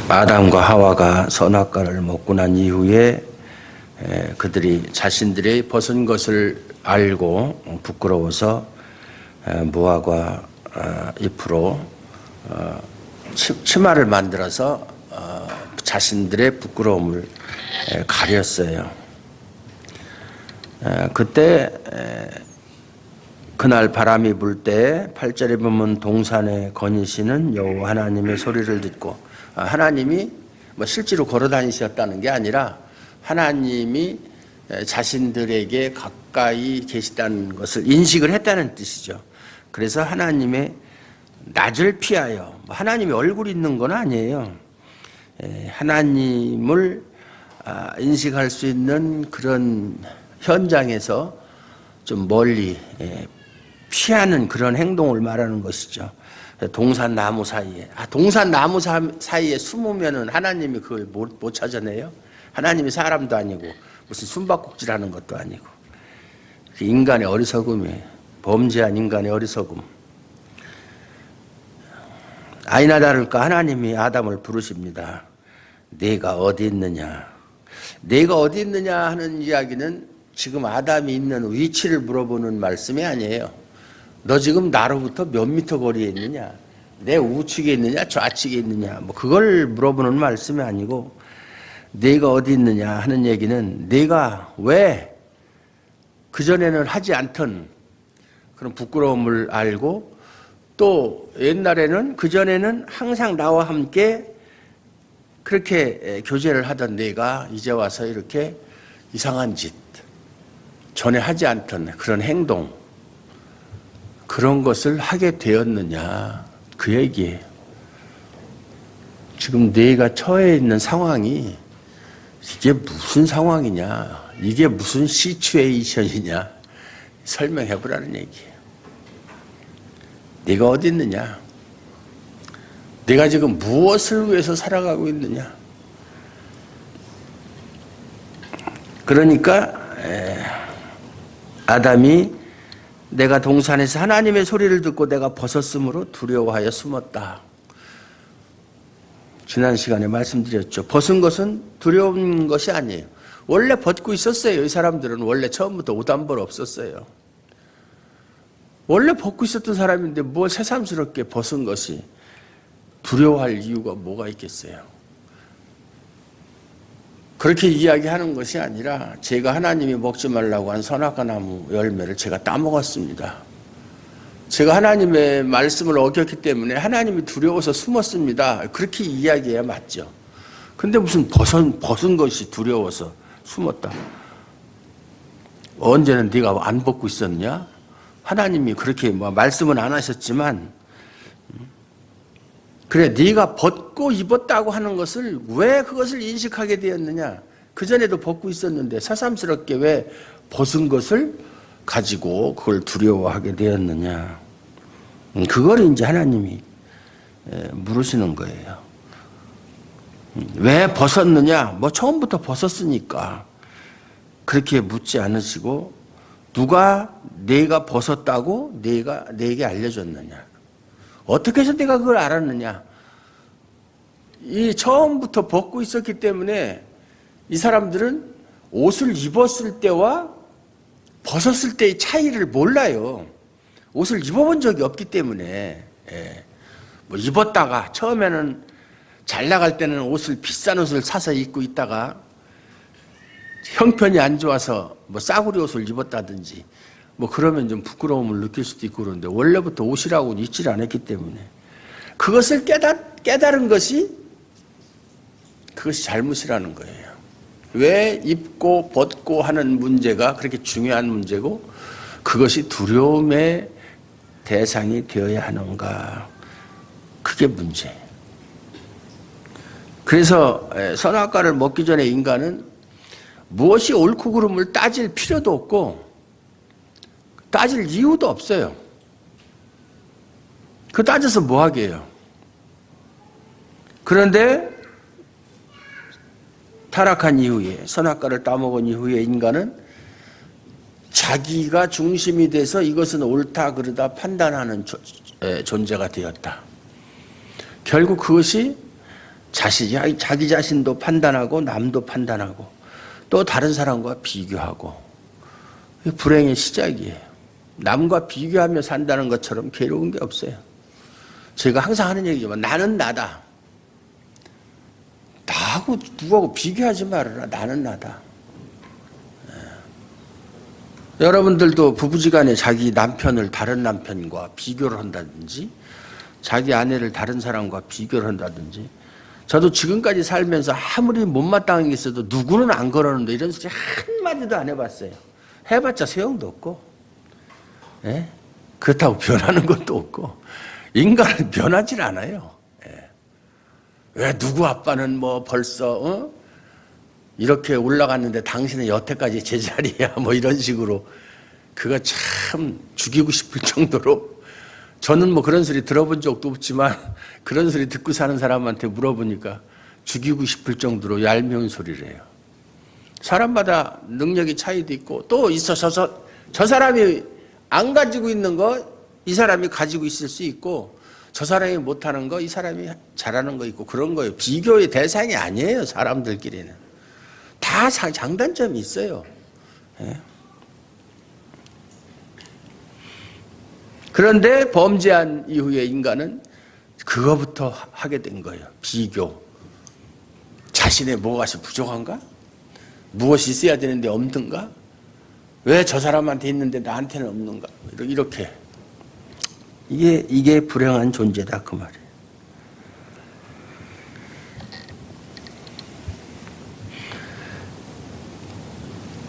아담과 하와가 선악과를 먹고 난 이후에 그들이 자신들의 벗은 것을 알고 부끄러워서 무화과 잎으로 치마를 만들어서 자신들의 부끄러움을 가렸어요. 그때 그날 바람이 불 때 8절에 보면 동산에 거니시는 여호와 하나님의 소리를 듣고, 하나님이 뭐 실제로 걸어 다니셨다는 게 아니라 하나님이 자신들에게 가까이 계시다는 것을 인식을 했다는 뜻이죠. 그래서 하나님의 낯을 피하여, 하나님의 얼굴이 있는 건 아니에요. 하나님을 인식할 수 있는 그런 현장에서 좀 멀리 피하는 그런 행동을 말하는 것이죠. 동산 나무 사이에, 동산 나무 사이에 숨으면은 하나님이 그걸 못 찾아내요. 하나님이 사람도 아니고 무슨 숨바꼭질하는 것도 아니고, 인간의 어리석음이에요. 범죄한 인간의 어리석음. 아니나 다를까 하나님이 아담을 부르십니다. 네가 어디 있느냐? 네가 어디 있느냐 하는 이야기는 지금 아담이 있는 위치를 물어보는 말씀이 아니에요. 너 지금 나로부터 몇 미터 거리에 있느냐? 내 우측에 있느냐? 좌측에 있느냐? 뭐 그걸 물어보는 말씀이 아니고, 네가 어디 있느냐 하는 얘기는 네가 왜 그전에는 하지 않던 그런 부끄러움을 알고, 또 옛날에는 그전에는 항상 나와 함께 그렇게 교제를 하던 네가 이제 와서 이렇게 이상한 짓, 전에 하지 않던 그런 행동, 그런 것을 하게 되었느냐, 그 얘기예요. 지금 네가 처해 있는 상황이 이게 무슨 상황이냐, 이게 무슨 시츄에이션이냐 설명해 보라는 얘기예요. 네가 어디 있느냐, 네가 지금 무엇을 위해서 살아가고 있느냐. 그러니까 아담이 내가 동산에서 하나님의 소리를 듣고 내가 벗었으므로 두려워하여 숨었다. 지난 시간에 말씀드렸죠. 벗은 것은 두려운 것이 아니에요. 원래 벗고 있었어요. 이 사람들은 원래 처음부터 오단벌 없었어요. 원래 벗고 있었던 사람인데 뭐 새삼스럽게 벗은 것이 두려워할 이유가 뭐가 있겠어요. 그렇게 이야기하는 것이 아니라 제가 하나님이 먹지 말라고 한 선악과 나무 열매를 제가 따먹었습니다. 제가 하나님의 말씀을 어겼기 때문에 하나님이 두려워서 숨었습니다. 그렇게 이야기해야 맞죠. 근데 무슨 벗은 것이 두려워서 숨었다. 언제는 네가 안 벗고 있었냐? 하나님이 그렇게 말씀은 안 하셨지만, 그래 네가 벗고 입었다고 하는 것을 왜 그것을 인식하게 되었느냐? 그전에도 벗고 있었는데 새삼스럽게 왜 벗은 것을 가지고 그걸 두려워하게 되었느냐? 그걸 이제 하나님이 물으시는 거예요. 왜 벗었느냐? 뭐 처음부터 벗었으니까 그렇게 묻지 않으시고, 누가 네가 벗었다고 내게 알려줬느냐? 어떻게 해서 내가 그걸 알았느냐? 이 처음부터 벗고 있었기 때문에 이 사람들은 옷을 입었을 때와 벗었을 때의 차이를 몰라요. 옷을 입어본 적이 없기 때문에. 뭐 입었다가 처음에는 잘 나갈 때는 비싼 옷을 사서 입고 있다가 형편이 안 좋아서 뭐 싸구려 옷을 입었다든지 뭐 그러면 좀 부끄러움을 느낄 수도 있고, 그런데 원래부터 옷이라고는 입질 않았기 때문에 그것을 깨달은 것이 그것이 잘못이라는 거예요. 왜 입고 벗고 하는 문제가 그렇게 중요한 문제고 그것이 두려움의 대상이 되어야 하는가, 그게 문제예요. 그래서 선악과를 먹기 전에 인간은 무엇이 옳고 그름을 따질 필요도 없고 따질 이유도 없어요. 그 따져서 뭐 하게요? 그런데 타락한 이후에, 선악과를 따먹은 이후에 인간은 자기가 중심이 돼서 이것은 옳다 그르다 판단하는 존재가 되었다. 결국 그것이 자기 자신도 판단하고 남도 판단하고 또 다른 사람과 비교하고 불행의 시작이에요. 남과 비교하며 산다는 것처럼 괴로운 게 없어요. 제가 항상 하는 얘기지만 나는 나다. 나하고 누구하고 비교하지 말아라. 나는 나다. 여러분들도 부부지간에 자기 남편을 다른 남편과 비교를 한다든지 자기 아내를 다른 사람과 비교를 한다든지 저도 지금까지 살면서 아무리 못마땅한 게 있어도 누구는 안 그러는데 이런 소리 한마디도 안 해봤어요. 해봤자 소용도 없고 예? 그렇다고 변하는 것도 없고 인간은 변하질 않아요. 예. 왜 누구 아빠는 뭐 벌써 이렇게 올라갔는데 당신은 여태까지 제자리야 뭐 이런 식으로 그거 참 죽이고 싶을 정도로 저는 뭐 그런 소리 들어본 적도 없지만 그런 소리 듣고 사는 사람한테 물어보니까 죽이고 싶을 정도로 얄미운 소리를 해요. 사람마다 능력의 차이도 있고 또 있어서 저 사람이 안 가지고 있는 거 이 사람이 가지고 있을 수 있고 저 사람이 못하는 거 이 사람이 잘하는 거 있고 그런 거예요. 비교의 대상이 아니에요. 사람들끼리는. 다 장단점이 있어요. 예? 그런데 범죄한 이후에 인간은 그거부터 하게 된 거예요. 비교. 자신의 무엇이 부족한가? 무엇이 있어야 되는데 없는가? 왜 저 사람한테 있는데 나한테는 없는가? 이렇게. 이게 불행한 존재다 그 말이에요.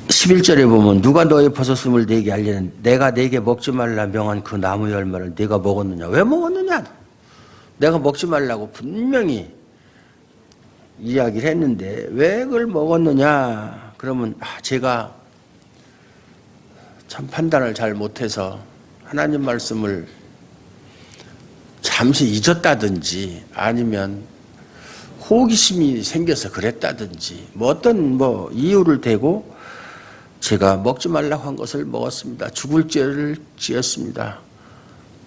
(11절에) 보면 누가 너의 버섯음을 네게 알리는 내가 네게 먹지 말라 명한 그 나무의 열매를 네가 먹었느냐? 왜 먹었느냐? 내가 먹지 말라고 분명히 이야기를 했는데 왜 그걸 먹었느냐? 그러면 제가 참 판단을 잘 못해서 하나님 말씀을 잠시 잊었다든지 아니면 호기심이 생겨서 그랬다든지 뭐 어떤 이유를 대고 제가 먹지 말라고 한 것을 먹었습니다. 죽을 죄를 지었습니다.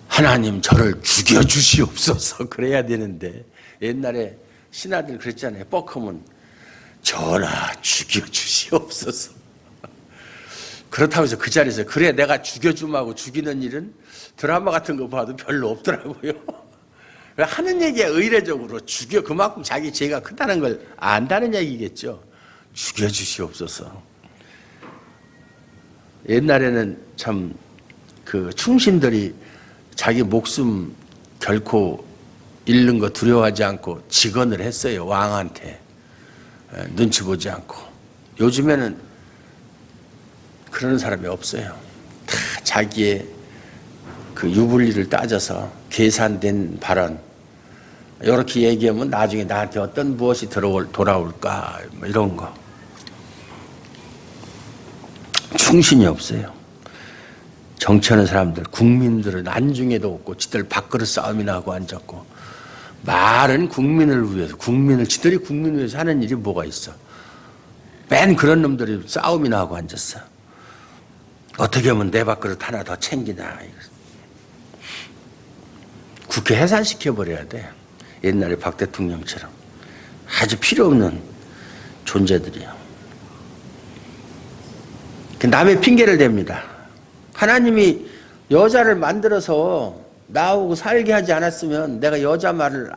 하나님 저를 죽여주시옵소서 그래야 되는데 옛날에 신하들 그랬잖아요. 뻑하면 전하 죽여주시옵소서. 그렇다고 해서 그 자리에서 그래 내가 죽여줌하고 죽이는 일은 드라마 같은 거 봐도 별로 없더라고요. 하는 얘기가 의례적으로 죽여 그만큼 자기 죄가 크다는 걸 안다는 얘기겠죠. 죽여주시옵소서. 옛날에는 참 그 충신들이 자기 목숨 결코 잃는 거 두려워하지 않고 직언을 했어요. 왕한테. 눈치 보지 않고. 요즘에는 그런 사람이 없어요. 다 자기의 그 유불리를 따져서 계산된 발언. 이렇게 얘기하면 나중에 나한테 어떤 무엇이 돌아올까 뭐 이런 거. 충신이 없어요. 정치하는 사람들, 국민들은 안중에도 없고 지들 밥그릇 싸움이나 하고 앉았고 말은 국민을 위해서 지들이 국민을 위해서 하는 일이 뭐가 있어. 맨 그런 놈들이 싸움이나 하고 앉았어. 어떻게 하면 내 밥그릇 하나 더 챙기나. 국회 해산시켜버려야 돼. 옛날에 박 대통령처럼. 아주 필요 없는 존재들이요. 남의 핑계를 댑니다. 하나님이 여자를 만들어서 나하고 살게 하지 않았으면 내가 여자가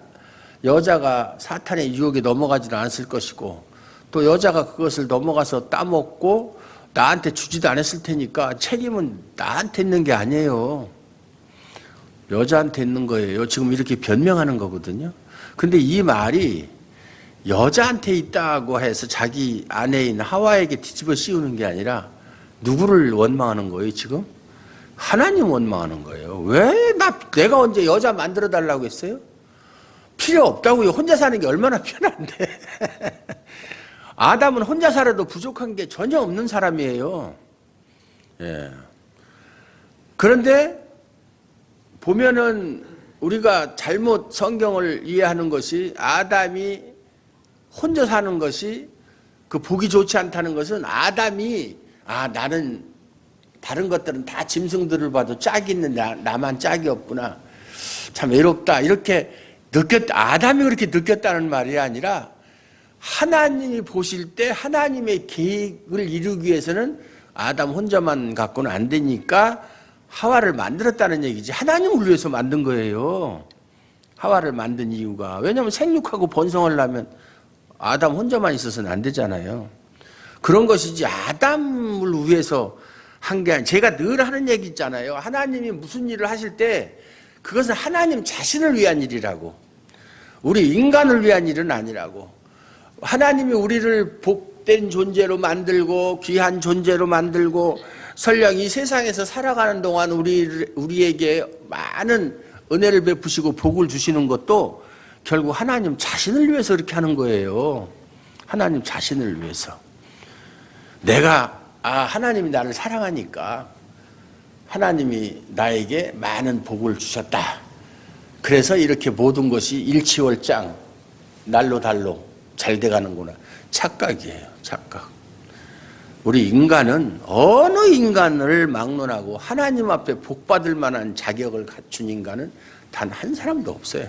사탄의 유혹에 넘어가지도 않았을 것이고 또 여자가 그것을 넘어가서 따먹고 나한테 주지도 않았을 테니까 책임은 나한테 있는 게 아니에요. 여자한테 있는 거예요. 지금 이렇게 변명하는 거거든요. 근데 이 말이 여자한테 있다고 해서 자기 아내인 하와에게 뒤집어 씌우는 게 아니라 누구를 원망하는 거예요, 지금? 하나님 원망하는 거예요. 왜 내가 언제 여자 만들어 달라고 했어요? 필요 없다고요. 혼자 사는 게 얼마나 편한데. 아담은 혼자 살아도 부족한 게 전혀 없는 사람이에요. 예. 그런데 보면은 우리가 잘못 성경을 이해하는 것이 아담이 혼자 사는 것이 그 보기 좋지 않다는 것은 아담이 나는 다른 것들은 다 짐승들을 봐도 짝이 있는데 나만 짝이 없구나. 참 외롭다. 이렇게 아담이 그렇게 느꼈다는 말이 아니라 하나님이 보실 때 하나님의 계획을 이루기 위해서는 아담 혼자만 갖고는 안 되니까 하와를 만들었다는 얘기지. 하나님을 위해서 만든 거예요. 하와를 만든 이유가. 왜냐하면 생육하고 번성하려면 아담 혼자만 있어서는 안 되잖아요. 그런 것이지 아담을 위해서 한 게 아니라, 제가 늘 하는 얘기 있잖아요. 하나님이 무슨 일을 하실 때 그것은 하나님 자신을 위한 일이라고. 우리 인간을 위한 일은 아니라고. 하나님이 우리를 복된 존재로 만들고 귀한 존재로 만들고 설령 이 세상에서 살아가는 동안 우리에게 많은 은혜를 베푸시고 복을 주시는 것도 결국 하나님 자신을 위해서 그렇게 하는 거예요. 하나님 자신을 위해서. 하나님이 나를 사랑하니까 하나님이 나에게 많은 복을 주셨다. 그래서 이렇게 모든 것이 일치월장 날로 달로 잘 돼가는구나. 착각이에요. 착각. 우리 인간은 어느 인간을 막론하고 하나님 앞에 복받을 만한 자격을 갖춘 인간은 단 한 사람도 없어요.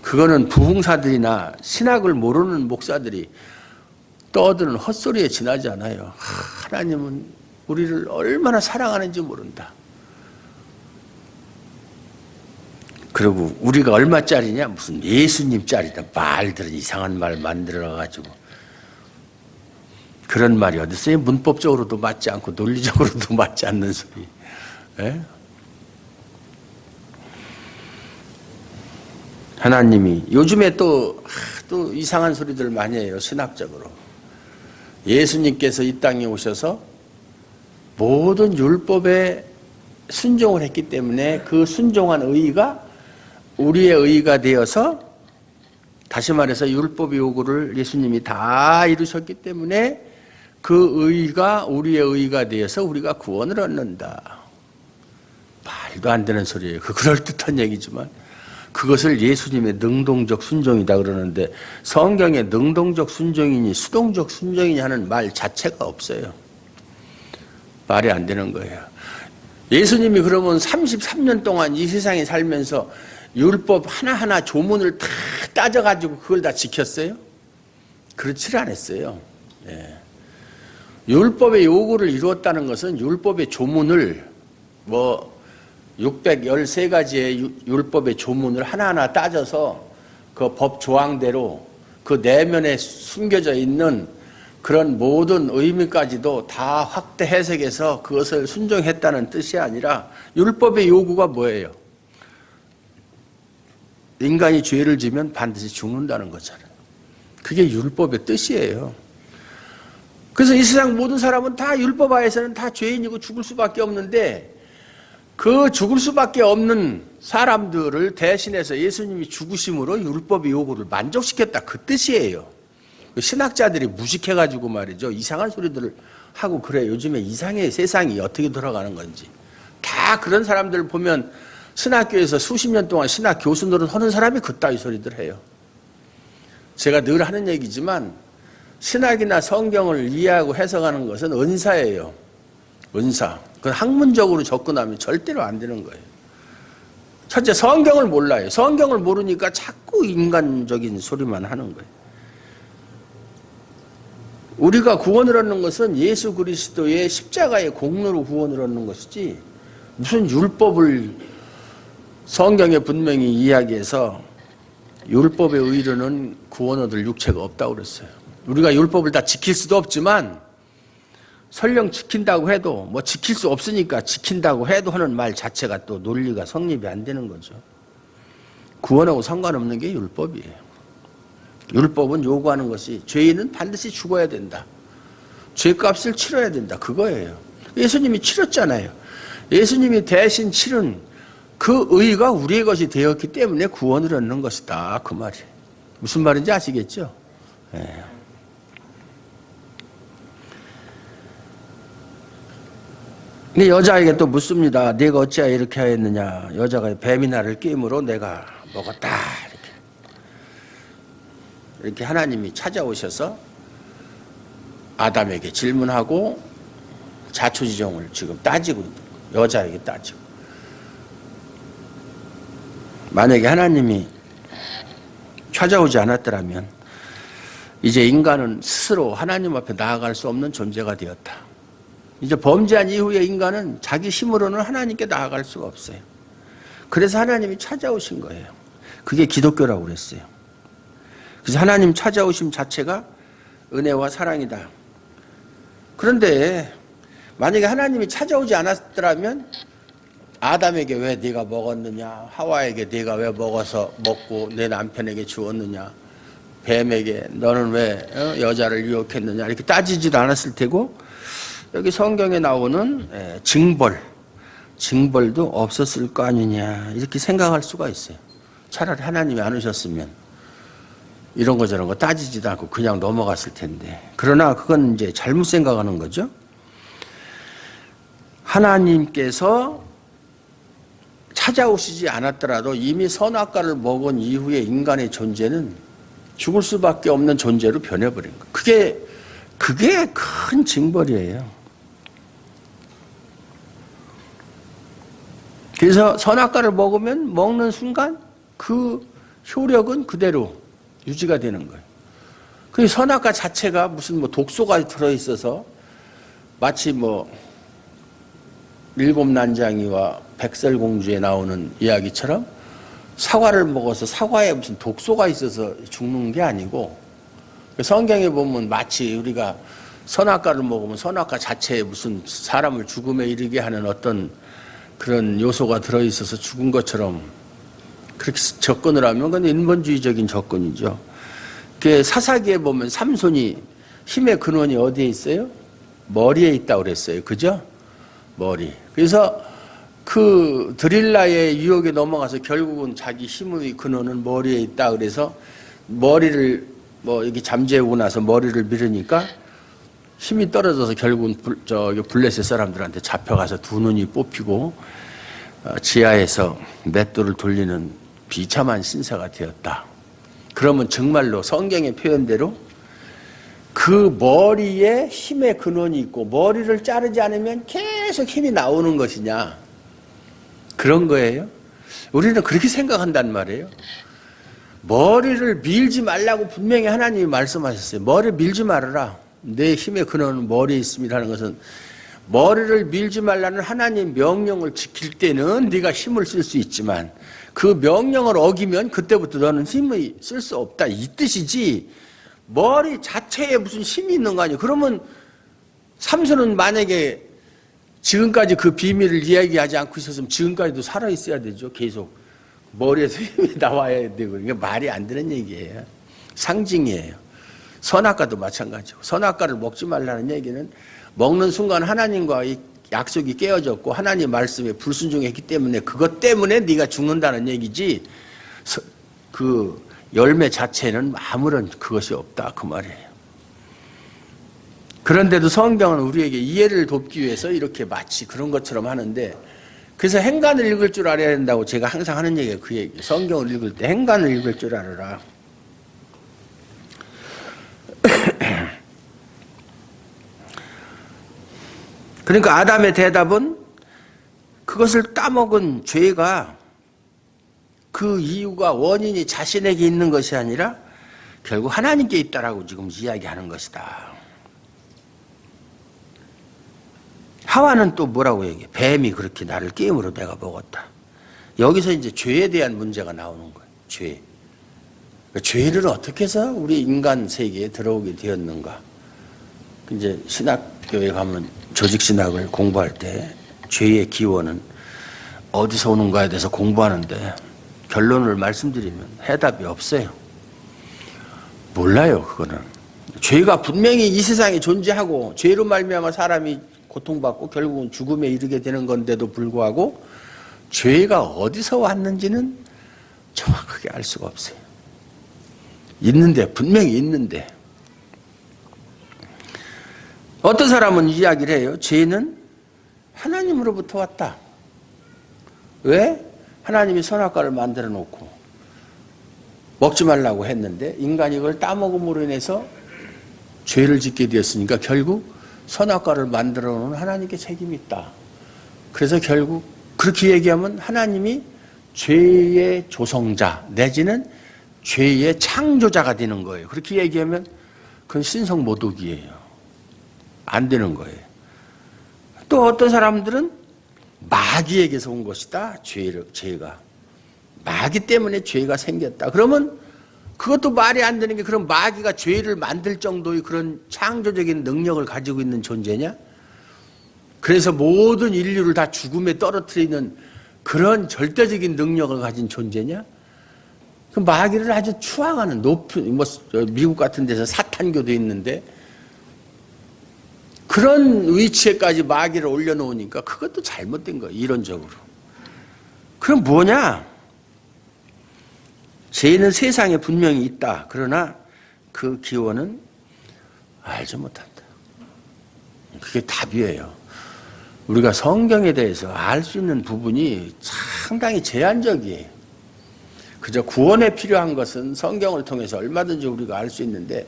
그거는 부흥사들이나 신학을 모르는 목사들이 떠드는 헛소리에 지나지 않아요. 하나님은 우리를 얼마나 사랑하는지 모른다. 그리고 우리가 얼마짜리냐? 무슨 예수님짜리다. 말들은 이상한 말 만들어가지고. 그런 말이 어디 있어요? 문법적으로도 맞지 않고 논리적으로도 맞지 않는 소리. 에? 하나님이 요즘에 또 이상한 소리들 많이 해요. 신학적으로. 예수님께서 이 땅에 오셔서 모든 율법에 순종을 했기 때문에 그 순종한 의의가 우리의 의의가 되어서, 다시 말해서 율법의 요구를 예수님이 다 이루셨기 때문에 그 의의가 우리의 의의가 되어서 우리가 구원을 얻는다. 말도 안 되는 소리예요. 그럴듯한 얘기지만 그것을 예수님의 능동적 순종이다 그러는데, 성경에 능동적 순종이니 수동적 순종이니 하는 말 자체가 없어요. 말이 안 되는 거예요. 예수님이 그러면 33년 동안 이 세상에 살면서 율법 하나하나 조문을 다 따져가지고 그걸 다 지켰어요? 그렇지 않았어요. 예. 율법의 요구를 이루었다는 것은 율법의 조문을 613가지의 율법의 조문을 하나하나 따져서 그 법 조항대로 그 내면에 숨겨져 있는 그런 모든 의미까지도 다 확대 해석해서 그것을 순종했다는 뜻이 아니라, 율법의 요구가 뭐예요? 인간이 죄를 지면 반드시 죽는다는 거잖아요. 그게 율법의 뜻이에요. 그래서 이 세상 모든 사람은 다 율법 하에서는 다 죄인이고 죽을 수밖에 없는데, 그 죽을 수밖에 없는 사람들을 대신해서 예수님이 죽으심으로 율법의 요구를 만족시켰다. 그 뜻이에요. 신학자들이 무식해가지고 말이죠. 이상한 소리들을 하고 그래. 요즘에 이상해. 세상이 어떻게 돌아가는 건지. 다 그런 사람들을 보면 신학교에서 수십 년 동안 신학 교수 노릇 하는 사람이 그따위 소리들 해요. 제가 늘 하는 얘기지만 신학이나 성경을 이해하고 해석하는 것은 은사예요. 은사. 그건 학문적으로 접근하면 절대로 안 되는 거예요. 첫째, 성경을 몰라요. 성경을 모르니까 자꾸 인간적인 소리만 하는 거예요. 우리가 구원을 얻는 것은 예수 그리스도의 십자가의 공로로 구원을 얻는 것이지, 무슨 율법을 성경에 분명히 이야기해서 율법에 의로는 구원 얻을 육체가 없다고 그랬어요. 우리가 율법을 다 지킬 수도 없지만 설령 지킨다고 해도 지킬 수 없으니까 지킨다고 해도 하는 말 자체가 또 논리가 성립이 안 되는 거죠. 구원하고 상관없는 게 율법이에요. 율법은 요구하는 것이 죄인은 반드시 죽어야 된다. 죄값을 치러야 된다. 그거예요. 예수님이 치렀잖아요. 예수님이 대신 치른 그 의의가 우리의 것이 되었기 때문에 구원을 얻는 것이다. 그 말이에요. 무슨 말인지 아시겠죠? 네. 근데 여자에게 또 묻습니다. 네가 어찌하여 이렇게 하였느냐. 여자가 뱀이 나를 깨므로 내가 먹었다. 이렇게 하나님이 찾아오셔서 아담에게 질문하고 자초지종을 지금 따지고 있는 거예요. 여자에게 따지고. 만약에 하나님이 찾아오지 않았더라면 이제 인간은 스스로 하나님 앞에 나아갈 수 없는 존재가 되었다. 이제 범죄한 이후에 인간은 자기 힘으로는 하나님께 나아갈 수가 없어요. 그래서 하나님이 찾아오신 거예요. 그게 기독교라고 그랬어요. 그래서 하나님 찾아오심 자체가 은혜와 사랑이다. 그런데 만약에 하나님이 찾아오지 않았더라면 아담에게 왜 네가 먹었느냐, 하와에게 네가 왜 먹고 내 남편에게 주었느냐, 뱀에게 너는 왜 여자를 유혹했느냐 이렇게 따지지도 않았을 테고, 여기 성경에 나오는 징벌도 없었을 거 아니냐 이렇게 생각할 수가 있어요. 차라리 하나님이 안 오셨으면 이런 거 저런 거 따지지도 않고 그냥 넘어갔을 텐데. 그러나 그건 이제 잘못 생각하는 거죠. 하나님께서 찾아오시지 않았더라도 이미 선악과를 먹은 이후에 인간의 존재는 죽을 수밖에 없는 존재로 변해버린 거예요. 그게 큰 징벌이에요. 그래서 선악과를 먹으면 먹는 순간 그 효력은 그대로 유지가 되는 거예요. 그 선악과 자체가 무슨 독소가 들어있어서 마치 일곱 난장이와 백설공주에 나오는 이야기처럼 사과를 먹어서 사과에 무슨 독소가 있어서 죽는 게 아니고, 성경에 보면 마치 우리가 선악과를 먹으면 선악과 자체에 무슨 사람을 죽음에 이르게 하는 어떤 그런 요소가 들어있어서 죽은 것처럼 그렇게 접근을 하면 그건 인본주의적인 접근이죠. 사사기에 보면 삼손이 힘의 근원이 어디에 있어요? 머리에 있다고 그랬어요. 그죠? 머리. 그래서 그 드릴라의 유혹에 넘어가서 결국은 자기 힘의 근원은 머리에 있다 그래서 머리를 이렇게 잠재우고 나서 머리를 밀으니까 힘이 떨어져서 결국은 블레셋 사람들한테 잡혀가서 두 눈이 뽑히고 지하에서 맷돌을 돌리는 비참한 신세가 되었다. 그러면 정말로 성경의 표현대로 그 머리에 힘의 근원이 있고 머리를 자르지 않으면 계속 힘이 나오는 것이냐, 그런 거예요. 우리는 그렇게 생각한단 말이에요. 머리를 밀지 말라고 분명히 하나님이 말씀하셨어요. 머리를 밀지 말아라. 내 힘의 근원은 머리에 있습니다 하는 것은 머리를 밀지 말라는 하나님 명령을 지킬 때는 네가 힘을 쓸 수 있지만 그 명령을 어기면 그때부터 너는 힘을 쓸 수 없다 이 뜻이지, 머리 자체에 무슨 힘이 있는 거 아니에요. 그러면 삼손은 만약에 지금까지 그 비밀을 이야기하지 않고 있었으면 지금까지도 살아있어야 되죠. 계속 머리에서 힘이 나와야 되고. 이게 말이 안 되는 얘기예요. 상징이에요. 선악과도 마찬가지고, 선악과를 먹지 말라는 얘기는 먹는 순간 하나님과 이 약속이 깨어졌고 하나님 말씀에 불순종했기 때문에 그것 때문에 네가 죽는다는 얘기지, 그 열매 자체는 아무런 그것이 없다 그 말이에요. 그런데도 성경은 우리에게 이해를 돕기 위해서 이렇게 마치 그런 것처럼 하는데, 그래서 행간을 읽을 줄 알아야 된다고 제가 항상 하는 얘기예요. 그 얘기. 성경을 읽을 때 행간을 읽을 줄 알아라. 그러니까 아담의 대답은 그것을 따먹은 죄가 그 이유가 원인이 자신에게 있는 것이 아니라 결국 하나님께 있다라고 지금 이야기하는 것이다. 하와는 또 뭐라고 얘기해? 뱀이 그렇게 나를 게임으로 내가 먹었다. 여기서 이제 죄에 대한 문제가 나오는 거예요. 죄. 죄를 어떻게 해서 우리 인간 세계에 들어오게 되었는가? 이제 신학교에 가면 조직신학을 공부할 때 죄의 기원은 어디서 오는가에 대해서 공부하는데 결론을 말씀드리면 해답이 없어요. 몰라요. 그거는. 죄가 분명히 이 세상에 존재하고 죄로 말미암아 사람이 고통받고 결국은 죽음에 이르게 되는 건데도 불구하고 죄가 어디서 왔는지는 정확하게 알 수가 없어요. 있는데, 분명히 있는데. 어떤 사람은 이야기를 해요. 죄는 하나님으로부터 왔다. 왜? 하나님이 선악과를 만들어 놓고 먹지 말라고 했는데 인간이 이걸 따먹음으로 인해서 죄를 짓게 되었으니까 결국 선악과를 만들어 놓은 하나님께 책임이 있다. 그래서 결국 그렇게 얘기하면 하나님이 죄의 조성자 내지는 죄의 창조자가 되는 거예요. 그렇게 얘기하면 그건 신성모독이에요. 안 되는 거예요. 또 어떤 사람들은 마귀에게서 온 것이다. 죄가. 마귀 때문에 죄가 생겼다. 그러면 그것도 말이 안 되는 게, 그럼 마귀가 죄를 만들 정도의 그런 창조적인 능력을 가지고 있는 존재냐? 그래서 모든 인류를 다 죽음에 떨어뜨리는 그런 절대적인 능력을 가진 존재냐? 그 마귀를 아주 추앙하는 높은, 미국 같은 데서 사탄교도 있는데 그런 위치에까지 마귀를 올려놓으니까 그것도 잘못된 거예요, 이론적으로. 그럼 뭐냐? 죄는 세상에 분명히 있다. 그러나 그 기원은 알지 못한다. 그게 답이에요. 우리가 성경에 대해서 알 수 있는 부분이 상당히 제한적이에요. 그저 구원에 필요한 것은 성경을 통해서 얼마든지 우리가 알 수 있는데,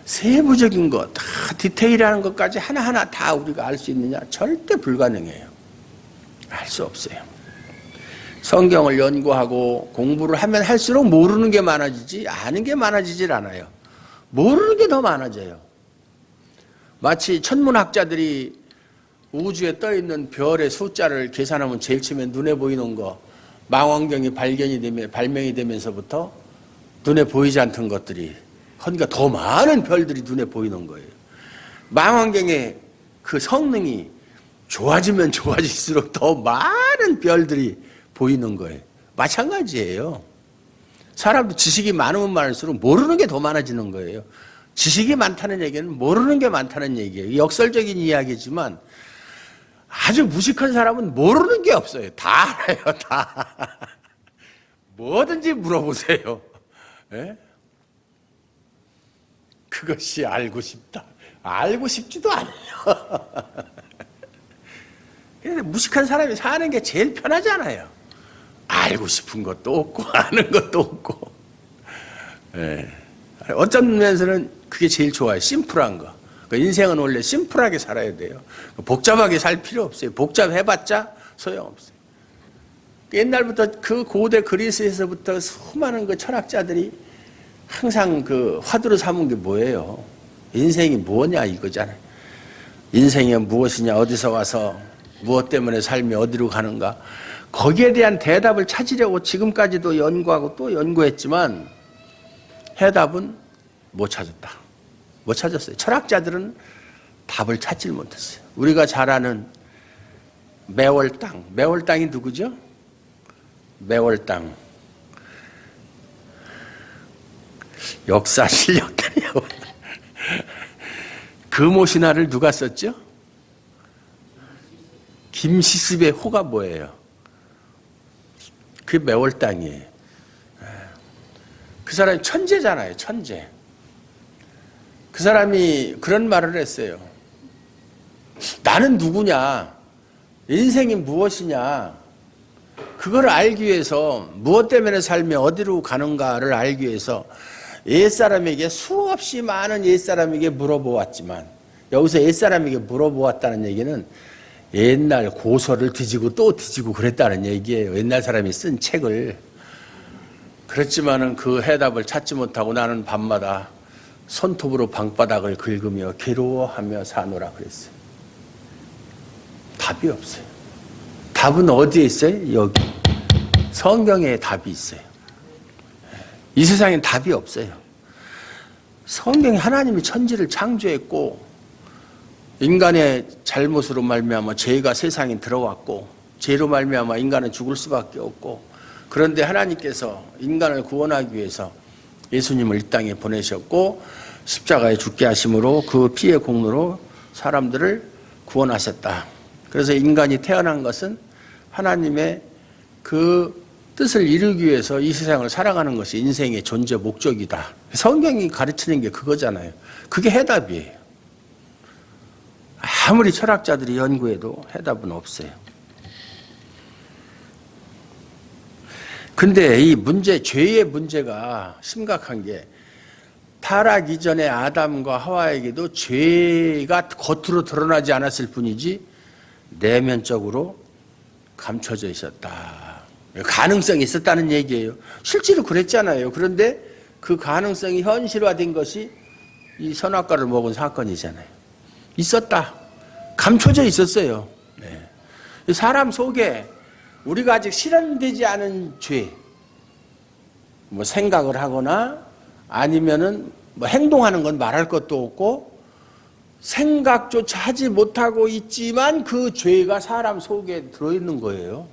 세부적인 것, 다 디테일한 것까지 하나하나 다 우리가 알 수 있느냐? 절대 불가능해요. 알 수 없어요. 성경을 연구하고 공부를 하면 할수록 모르는 게 많아지지 아는 게 많아지질 않아요. 모르는 게 더 많아져요. 마치 천문학자들이 우주에 떠있는 별의 숫자를 계산하면 제일 처음에 눈에 보이는 거, 망원경이 발명이 되면서부터 눈에 보이지 않던 것들이, 그러니까 더 많은 별들이 눈에 보이는 거예요. 망원경의 그 성능이 좋아지면 좋아질수록 더 많은 별들이 보이는 거예요. 마찬가지예요. 사람도 지식이 많으면 많을수록 모르는 게 더 많아지는 거예요. 지식이 많다는 얘기는 모르는 게 많다는 얘기예요. 역설적인 이야기지만 아주 무식한 사람은 모르는 게 없어요. 다 알아요. 다. 뭐든지 물어보세요. 네? 그것이 알고 싶다. 알고 싶지도 않아요. 근데 무식한 사람이 사는 게 제일 편하잖아요. 알고 싶은 것도 없고 아는 것도 없고. 네. 어떤 면에서는 그게 제일 좋아요. 심플한 거. 인생은 원래 심플하게 살아야 돼요. 복잡하게 살 필요 없어요. 복잡해봤자 소용없어요. 옛날부터 그 고대 그리스에서부터 수많은 그 철학자들이 항상 그 화두로 삼은 게 뭐예요? 인생이 뭐냐 이거잖아요. 인생이 무엇이냐, 어디서 와서 무엇 때문에 삶이 어디로 가는가, 거기에 대한 대답을 찾으려고 지금까지도 연구하고 또 연구했지만 해답은 못 찾았다. 못 찾았어요. 철학자들은 답을 찾지 못했어요. 우리가 잘 아는 매월당, 매월당이 누구죠? 매월당. 역사 실력단이요. 금오신화를 누가 썼죠? 김시습의 호가 뭐예요? 그게 매월당이에요. 그 사람이 천재잖아요. 천재. 그 사람이 그런 말을 했어요. 나는 누구냐? 인생이 무엇이냐? 그걸 알기 위해서, 무엇 때문에 삶이 어디로 가는가를 알기 위해서 옛사람에게, 수없이 많은 옛사람에게 물어보았지만, 여기서 옛사람에게 물어보았다는 얘기는 옛날 고서를 뒤지고 또 뒤지고 그랬다는 얘기예요. 옛날 사람이 쓴 책을. 그렇지만은 그 해답을 찾지 못하고 나는 밤마다 손톱으로 방바닥을 긁으며 괴로워하며 사노라 그랬어요. 답이 없어요. 답은 어디에 있어요? 여기. 성경에 답이 있어요. 이 세상엔 답이 없어요. 성경에 하나님이 천지를 창조했고, 인간의 잘못으로 말미암아 죄가 세상에 들어왔고, 죄로 말미암아 인간은 죽을 수밖에 없고, 그런데 하나님께서 인간을 구원하기 위해서 예수님을 이 땅에 보내셨고 십자가에 죽게 하심으로 그 피의 공로로 사람들을 구원하셨다. 그래서 인간이 태어난 것은 하나님의 그 뜻을 이루기 위해서 이 세상을 살아가는 것이 인생의 존재 목적이다. 성경이 가르치는 게 그거잖아요. 그게 해답이에요. 아무리 철학자들이 연구해도 해답은 없어요. 근데 이 문제, 죄의 문제가 심각한 게, 타락 이전의 아담과 하와에게도 죄가 겉으로 드러나지 않았을 뿐이지 내면적으로 감춰져 있었다. 가능성이 있었다는 얘기예요. 실제로 그랬잖아요. 그런데 그 가능성이 현실화된 것이 이 선악과를 먹은 사건이잖아요. 있었다. 감춰져 있었어요. 네. 사람 속에 우리가 아직 실현되지 않은 죄, 뭐 생각을 하거나 아니면은 뭐 행동하는 건 말할 것도 없고 생각조차 하지 못하고 있지만 그 죄가 사람 속에 들어있는 거예요.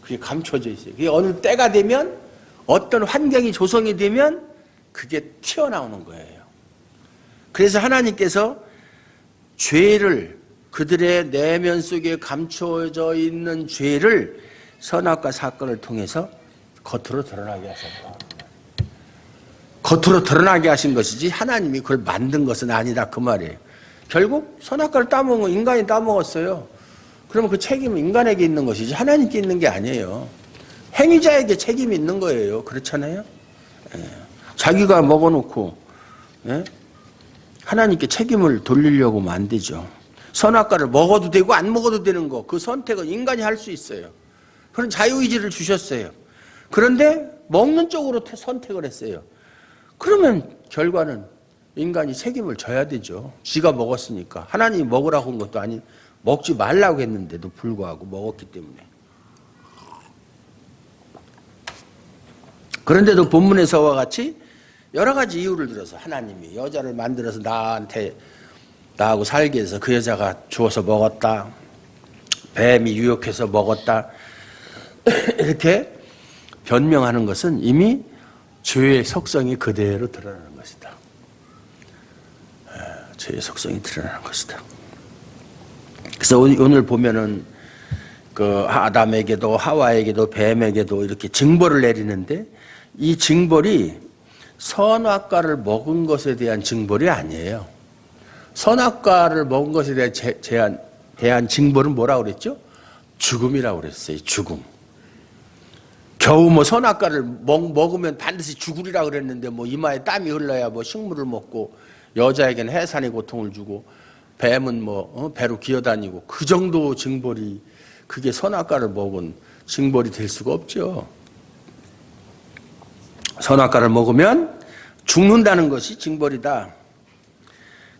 그게 감춰져 있어요. 그게 어느 때가 되면 어떤 환경이 조성이 되면 그게 튀어나오는 거예요. 그래서 하나님께서 죄를 그들의 내면 속에 감춰져 있는 죄를 선악과 사건을 통해서 겉으로 드러나게 하셨다. 겉으로 드러나게 하신 것이지 하나님이 그걸 만든 것은 아니다 그 말이에요. 결국 선악과를 따먹은 건 인간이 따먹었어요. 그러면 그 책임은 인간에게 있는 것이지 하나님께 있는 게 아니에요. 행위자에게 책임이 있는 거예요. 그렇잖아요. 자기가 먹어놓고 하나님께 책임을 돌리려고 하면 안 되죠. 선악과를 먹어도 되고 안 먹어도 되는 거, 그 선택은 인간이 할 수 있어요. 그런 자유의지를 주셨어요. 그런데 먹는 쪽으로 선택을 했어요. 그러면 결과는 인간이 책임을 져야 되죠. 지가 먹었으니까. 하나님이 먹으라고 한 것도 아니, 먹지 말라고 했는데도 불구하고 먹었기 때문에. 그런데도 본문에서와 같이 여러 가지 이유를 들어서 하나님이 여자를 만들어서 나하고 살게 해서 그 여자가 주워서 먹었다. 뱀이 유혹해서 먹었다. 이렇게 변명하는 것은 이미 죄의 속성이 그대로 드러나는 것이다. 죄의 속성이 드러나는 것이다. 그래서 오늘 보면은 그 아담에게도 하와에게도 뱀에게도 이렇게 징벌을 내리는데 이 징벌이 선악과를 먹은 것에 대한 징벌이 아니에요. 선악과를 먹은 것에 대한 징벌은 뭐라고 그랬죠? 죽음이라고 그랬어요. 죽음. 겨우 뭐 선악과를 먹으면 반드시 죽으리라 그랬는데 뭐 이마에 땀이 흘러야 뭐 식물을 먹고 여자에게는 해산의 고통을 주고 뱀은 뭐 배로 기어다니고 그 정도 징벌이 그게 선악과를 먹은 징벌이 될 수가 없죠. 선악과를 먹으면 죽는다는 것이 징벌이다.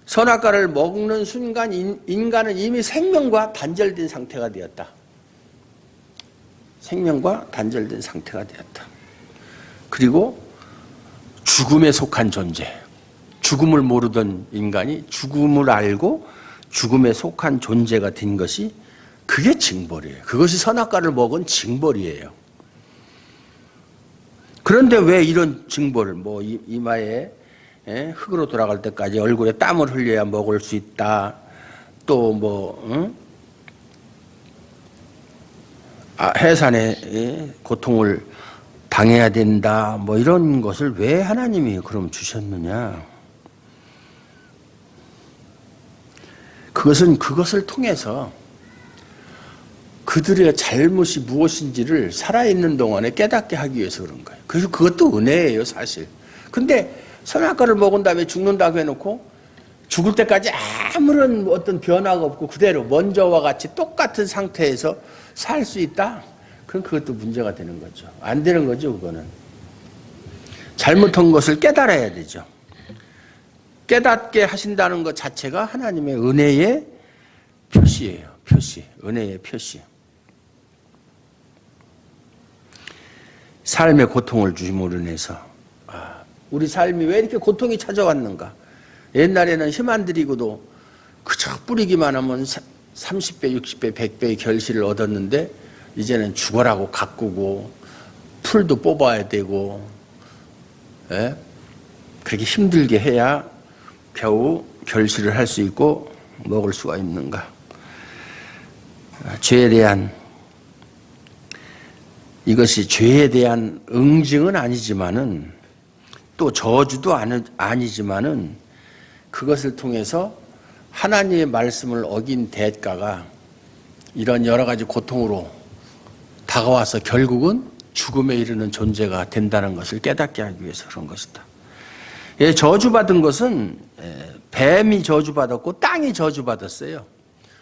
선악과를 먹는 순간 인간은 이미 생명과 단절된 상태가 되었다. 생명과 단절된 상태가 되었다. 그리고 죽음에 속한 존재. 죽음을 모르던 인간이 죽음을 알고 죽음에 속한 존재가 된 것이 그게 징벌이에요. 그것이 선악과를 먹은 징벌이에요. 그런데 왜 이런 징벌을 뭐 이마에 흙으로 돌아갈 때까지 얼굴에 땀을 흘려야 먹을 수 있다. 또 뭐 해산의 고통을 당해야 된다. 뭐 이런 것을 왜 하나님이 그럼 주셨느냐? 그것을 통해서 그들의 잘못이 무엇인지를 살아있는 동안에 깨닫게 하기 위해서 그런 거예요. 그래서 그것도 은혜예요, 사실. 근데 선악과를 먹은 다음에 죽는다고 해놓고 죽을 때까지 아무런 어떤 변화가 없고 그대로 먼저와 같이 똑같은 상태에서 살 수 있다? 그럼 그것도 문제가 되는 거죠. 안 되는 거죠, 그거는. 잘못한 것을 깨달아야 되죠. 깨닫게 하신다는 것 자체가 하나님의 은혜의 표시예요. 표시. 은혜의 표시. 삶의 고통을 주심으로 인해서 우리 삶이 왜 이렇게 고통이 찾아왔는가? 옛날에는 힘 안 들이고도 그저 뿌리기만 하면 30배, 60배, 100배의 결실을 얻었는데 이제는 죽어라고 가꾸고 풀도 뽑아야 되고 그렇게 힘들게 해야 겨우 결실을 할 수 있고 먹을 수가 있는가? 죄에 대한 이것이 죄에 대한 응징은 아니지만은 또 저주도 아니지만은 그것을 통해서 하나님의 말씀을 어긴 대가가 이런 여러 가지 고통으로 다가와서 결국은 죽음에 이르는 존재가 된다는 것을 깨닫게 하기 위해서 그런 것이다. 저주받은 것은 뱀이 저주받았고 땅이 저주받았어요.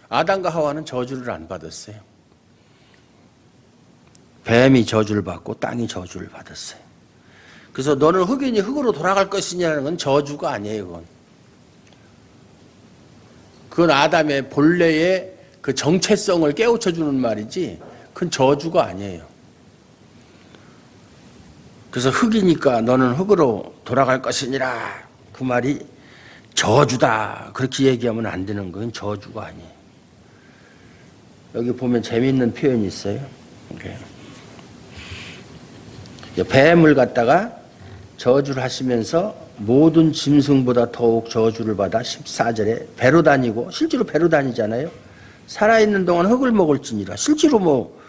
아담과 하와는 저주를 안 받았어요. 뱀이 저주를 받고 땅이 저주를 받았어요. 그래서 너는 흙이니 흙으로 돌아갈 것이냐는 건 저주가 아니에요. 그건 아담의 본래의 그 정체성을 깨우쳐주는 말이지 그건 저주가 아니에요. 그래서 흙이니까 너는 흙으로 돌아갈 것이니라 그 말이 저주다 그렇게 얘기하면 안 되는 건 저주가 아니에요. 여기 보면 재미있는 표현이 있어요. 뱀을 갖다가 저주를 하시면서 모든 짐승보다 더욱 저주를 받아 14절에 배로 다니고 실제로 배로 다니잖아요. 살아있는 동안 흙을 먹을지니라. 실제로 뭐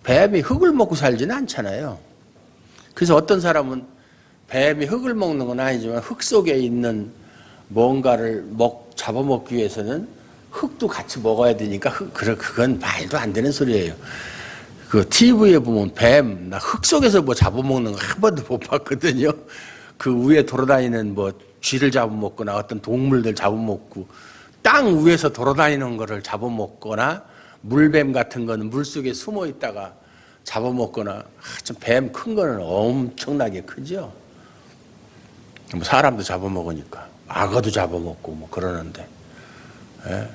뱀이 흙을 먹고 살지는 않잖아요. 그래서 어떤 사람은 뱀이 흙을 먹는 건 아니지만 흙 속에 있는 뭔가를 잡아먹기 위해서는 흙도 같이 먹어야 되니까 그건 말도 안 되는 소리예요. 그 TV에 보면 뱀, 나 흙 속에서 뭐 잡아먹는 거 한 번도 못 봤거든요. 그 위에 돌아다니는 뭐 쥐를 잡아먹거나 어떤 동물들 잡아먹고 땅 위에서 돌아다니는 거를 잡아먹거나 물뱀 같은 거는 물속에 숨어 있다가 잡아먹거나 좀 뱀 큰 거는 엄청나게 크죠. 뭐 사람도 잡아먹으니까 악어도 잡아먹고 뭐 그러는데. 예.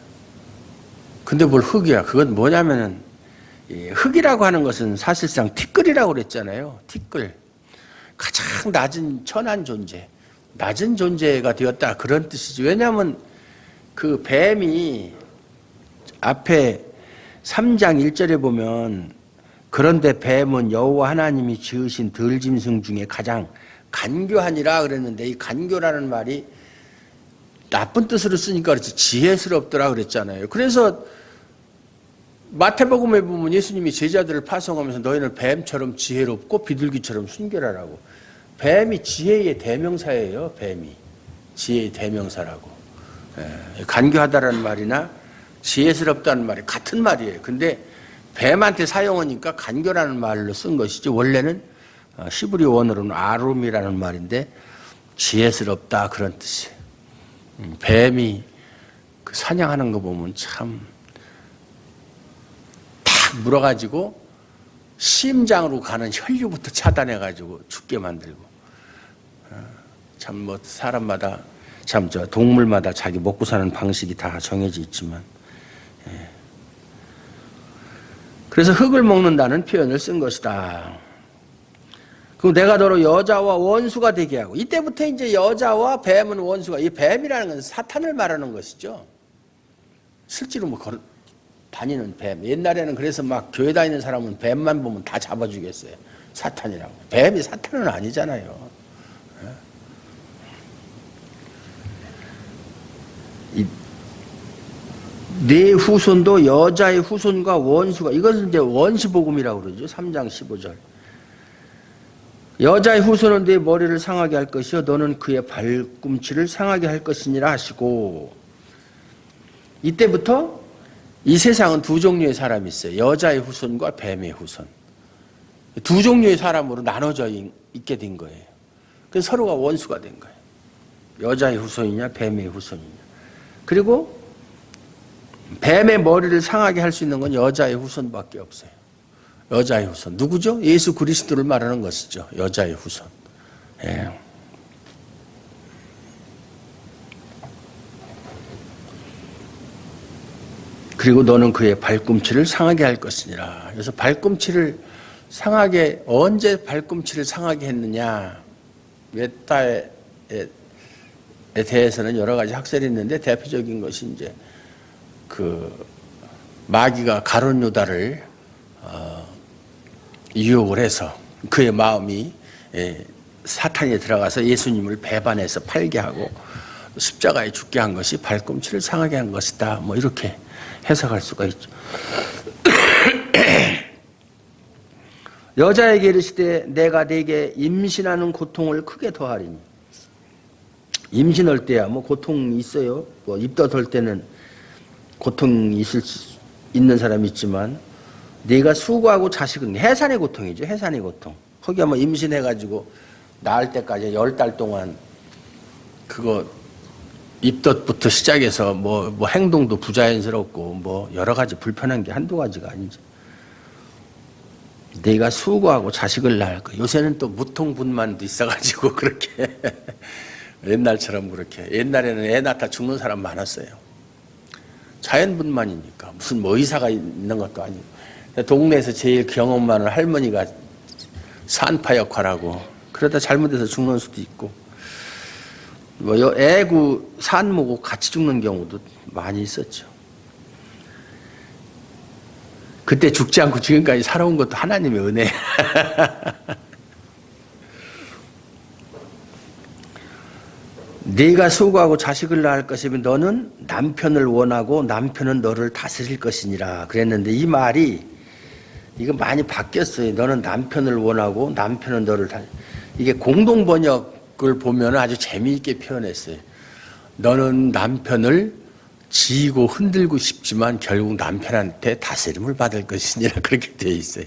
근데 뭘 흙이야. 그건 뭐냐면은 흙이라고 하는 것은 사실상 티끌이라고 그랬잖아요. 티끌. 가장 낮은 천한 존재. 낮은 존재가 되었다. 그런 뜻이지. 왜냐하면 그 뱀이 앞에 3장 1절에 보면 그런데 뱀은 여호와 하나님이 지으신 들짐승 중에 가장 간교하니라 그랬는데 이 간교라는 말이 나쁜 뜻으로 쓰니까 그렇지 지혜스럽더라 그랬잖아요. 그래서 마태복음에 보면 예수님이 제자들을 파송하면서 너희는 뱀처럼 지혜롭고 비둘기처럼 순결하라고. 뱀이 지혜의 대명사예요. 뱀이 지혜의 대명사라고. 간교하다라는 말이나 지혜스럽다는 말이 같은 말이에요. 근데 뱀한테 사용하니까 간교라는 말로 쓴 것이죠. 원래는 시브리 원어로는 아룸이라는 말인데 지혜스럽다 그런 뜻이에요. 뱀이 그 사냥하는 거 보면 참 탁 물어가지고 심장으로 가는 혈류부터 차단해가지고 죽게 만들고 참 뭐 사람마다 참 저 동물마다 자기 먹고 사는 방식이 다 정해져 있지만 그래서 흙을 먹는다는 표현을 쓴 것이다. 그럼 내가 너로 여자와 원수가 되게 하고 이때부터 이제 여자와 뱀은 원수가 이 뱀이라는 건 사탄을 말하는 것이죠. 실제로 뭐 다니는 뱀. 옛날에는 그래서 막 교회 다니는 사람은 뱀만 보면 다 잡아주겠어요. 사탄이라고. 뱀이 사탄은 아니잖아요. 네 후손도 여자의 후손과 원수가 이것은 이제 원시복음이라고 그러죠. 3장 15절. 여자의 후손은 네 머리를 상하게 할 것이요 너는 그의 발꿈치를 상하게 할 것이니라 하시고 이때부터 이 세상은 두 종류의 사람이 있어요. 여자의 후손과 뱀의 후손. 두 종류의 사람으로 나눠져 있게 된 거예요. 그래서 서로가 원수가 된 거예요. 여자의 후손이냐 뱀의 후손이냐. 그리고 뱀의 머리를 상하게 할 수 있는 건 여자의 후손밖에 없어요. 여자의 후손. 누구죠? 예수 그리스도를 말하는 것이죠. 여자의 후손. 예. 그리고 너는 그의 발꿈치를 상하게 할 것이니라. 그래서 발꿈치를 상하게, 언제 발꿈치를 상하게 했느냐. 메타에 대해서는 여러 가지 학설이 있는데 대표적인 것이 이제 그 마귀가 가룟 유다를 유혹을 해서 그의 마음이 사탄에 들어가서 예수님을 배반해서 팔게 하고 십자가에 죽게 한 것이 발꿈치를 상하게 한 것이다. 뭐 이렇게 해석할 수가 있죠. 여자에게 이르시되 내가 네게 임신하는 고통을 크게 더하리니. 임신할 때야 뭐 고통이 있어요. 뭐 입덧할 때는 고통이 있는 사람이 있지만 네가 수고하고 자식은 해산의 고통이죠. 해산의 고통. 거기 뭐 임신해가지고 낳을 때까지 10달 동안 그거 입덧부터 시작해서 뭐 행동도 부자연스럽고 뭐 여러 가지 불편한 게 한두 가지가 아니죠. 네가 수고하고 자식을 낳을 거. 요새는 또 무통분만도 있어가지고 그렇게 옛날처럼 그렇게. 옛날에는 애 낳다 죽는 사람 많았어요. 자연분만이니까 무슨 뭐 의사가 있는 것도 아니고. 동네에서 제일 경험 많은 할머니가 산파 역할하고 그러다 잘못해서 죽는 수도 있고 뭐 애구 산모고 같이 죽는 경우도 많이 있었죠. 그때 죽지 않고 지금까지 살아온 것도 하나님의 은혜. 네가 수고하고 자식을 낳을 것이면 너는 남편을 원하고 남편은 너를 다스릴 것이니라 그랬는데 이 말이 이거 많이 바뀌었어요. 너는 남편을 원하고 남편은 너를 이게 공동 번역을 보면 아주 재미있게 표현했어요. 너는 남편을 지고 흔들고 싶지만 결국 남편한테 다스림을 받을 것이니라 그렇게 되어 있어요.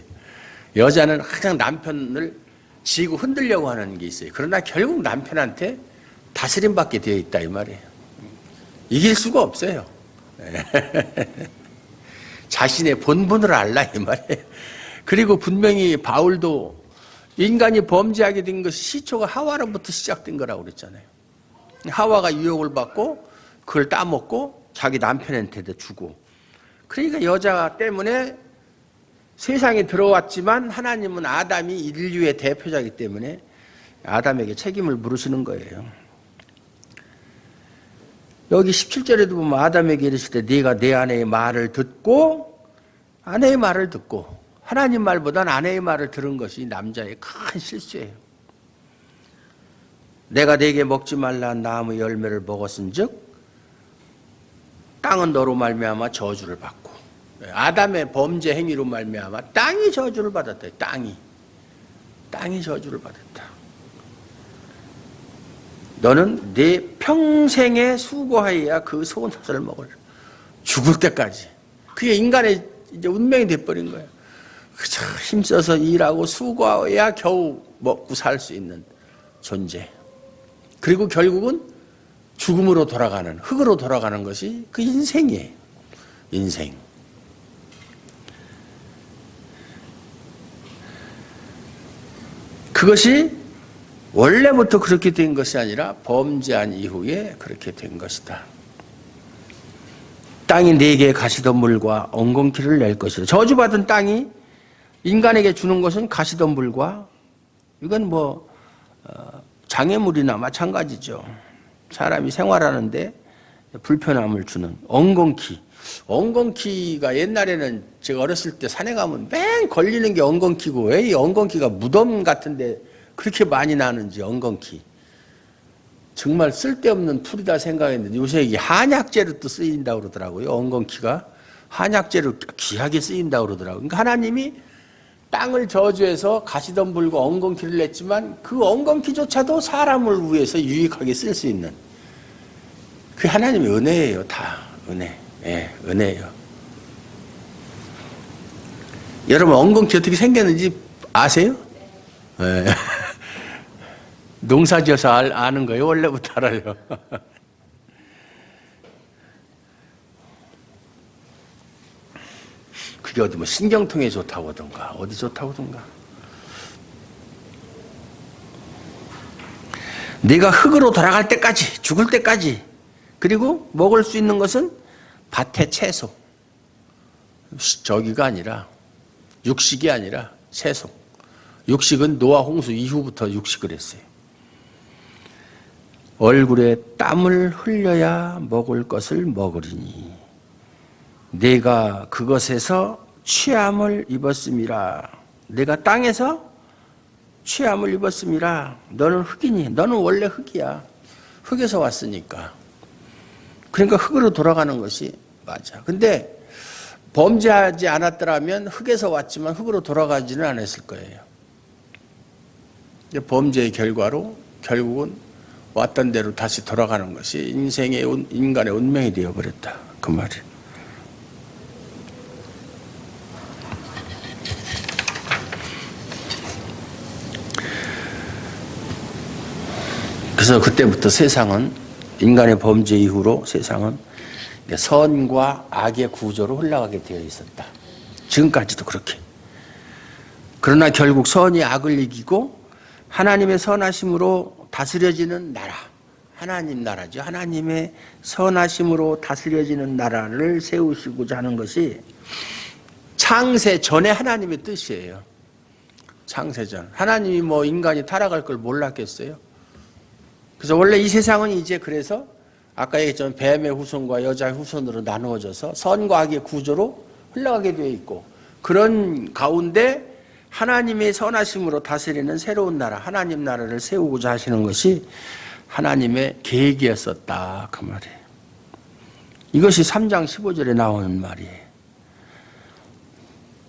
여자는 항상 남편을 지고 흔들려고 하는 게 있어요. 그러나 결국 남편한테 다스림 받게 되어 있다 이 말이에요. 이길 수가 없어요. 자신의 본분을 알라 이 말이에요. 그리고 분명히 바울도 인간이 범죄하게 된 것이 시초가 하와로부터 시작된 거라고 그랬잖아요. 하와가 유혹을 받고 그걸 따먹고 자기 남편한테도 주고 그러니까 여자 때문에 세상에 들어왔지만 하나님은 아담이 인류의 대표자이기 때문에 아담에게 책임을 물으시는 거예요. 여기 17절에도 보면 아담에게 이르시되 네가 내 아내의 말을 듣고 아내의 말을 듣고 하나님 말보다는 아내의 말을 들은 것이 남자의 큰 실수예요. 내가 네게 먹지 말라 한 나무의 열매를 먹었은즉 땅은 너로 말미암아 저주를 받고 아담의 범죄 행위로 말미암아 땅이 저주를 받았다. 땅이 저주를 받았다. 너는 네 평생에 수고하여야 그 소원을 먹을 죽을 때까지. 그게 인간의 이제 운명이 돼버린 거예요. 그저 힘써서 일하고 수고해야 겨우 먹고 살 수 있는 존재. 그리고 결국은 죽음으로 돌아가는, 흙으로 돌아가는 것이 그 인생이에요. 인생. 그것이 원래부터 그렇게 된 것이 아니라 범죄한 이후에 그렇게 된 것이다. 땅이 네게 가시덤불과 엉겅퀴를 낼 것이다. 저주받은 땅이 인간에게 주는 것은 가시덤불과 이건 뭐 장애물이나 마찬가지죠. 사람이 생활하는데 불편함을 주는 엉겅퀴. 엉겅퀴가 옛날에는 제가 어렸을 때 산에 가면 맨 걸리는 게 엉겅퀴고 왜 이 엉겅퀴가 무덤 같은데 그렇게 많이 나는지 엉겅퀴. 정말 쓸데없는 풀이다 생각했는데 요새 이게 한약재로 또 쓰인다고 그러더라고요. 엉겅퀴가 한약재로 귀하게 쓰인다고 그러더라고요. 그러니까 하나님이 땅을 저주해서 가시덤불과 엉겅퀴를 냈지만 그 엉겅퀴조차도 사람을 위해서 유익하게 쓸 수 있는 그 하나님의 은혜예요. 다 은혜. 예, 은혜예요. 여러분 엉겅퀴 어떻게 생겼는지 아세요? 네. 농사지어서 아는 거예요? 원래부터 알아요? 그게 어디 뭐 신경통에 좋다고 하던가 어디 좋다고 하던가. 네가 흙으로 돌아갈 때까지 죽을 때까지 그리고 먹을 수 있는 것은 밭의 채소. 저기가 아니라 육식이 아니라 채소. 육식은 노아 홍수 이후부터 육식을 했어요. 얼굴에 땀을 흘려야 먹을 것을 먹으리니 내가 그것에서 취함을 입었음이라. 내가 땅에서 취함을 입었음이라. 너는 흙이니 너는 원래 흙이야. 흙에서 왔으니까. 그러니까 흙으로 돌아가는 것이 맞아. 근데 범죄하지 않았더라면 흙에서 왔지만 흙으로 돌아가지는 않았을 거예요. 범죄의 결과로 결국은 왔던 대로 다시 돌아가는 것이 인생의 인간의 운명이 되어버렸다. 그 말이에요. 그래서 그때부터 세상은 인간의 범죄 이후로 세상은 선과 악의 구조로 흘러가게 되어 있었다. 지금까지도 그렇게. 그러나 결국 선이 악을 이기고 하나님의 선하심으로 다스려지는 나라, 하나님 나라죠. 하나님의 선하심으로 다스려지는 나라를 세우시고자 하는 것이 창세 전에 하나님의 뜻이에요. 창세 전. 하나님이 뭐 인간이 타락할 걸 몰랐겠어요? 그래서 원래 이 세상은 이제 그래서 아까 얘기했지만 뱀의 후손과 여자의 후손으로 나누어져서 선과 악의 구조로 흘러가게 되어 있고, 그런 가운데 하나님의 선하심으로 다스리는 새로운 나라, 하나님 나라를 세우고자 하시는 것이 하나님의 계획이었었다, 그 말이에요. 이것이 3장 15절에 나오는 말이에요.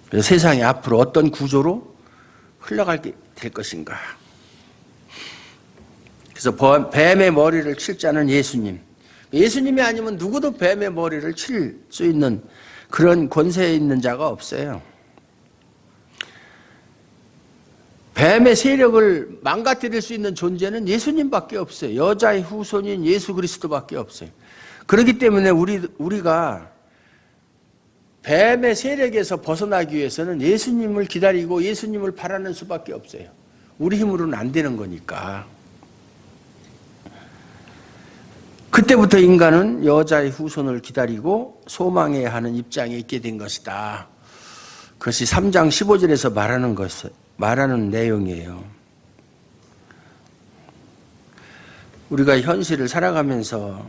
그래서 세상이 앞으로 어떤 구조로 흘러가게 될 것인가. 그래서 뱀의 머리를 칠 자는 예수님. 예수님이 아니면 누구도 뱀의 머리를 칠 수 있는 그런 권세에 있는 자가 없어요. 뱀의 세력을 망가뜨릴 수 있는 존재는 예수님밖에 없어요. 여자의 후손인 예수 그리스도밖에 없어요. 그렇기 때문에 우리가 뱀의 세력에서 벗어나기 위해서는 예수님을 기다리고 예수님을 바라는 수밖에 없어요. 우리 힘으로는 안 되는 거니까. 그때부터 인간은 여자의 후손을 기다리고 소망해야 하는 입장에 있게 된 것이다. 그것이 3장 15절에서 말하는 내용이에요. 우리가 현실을 살아가면서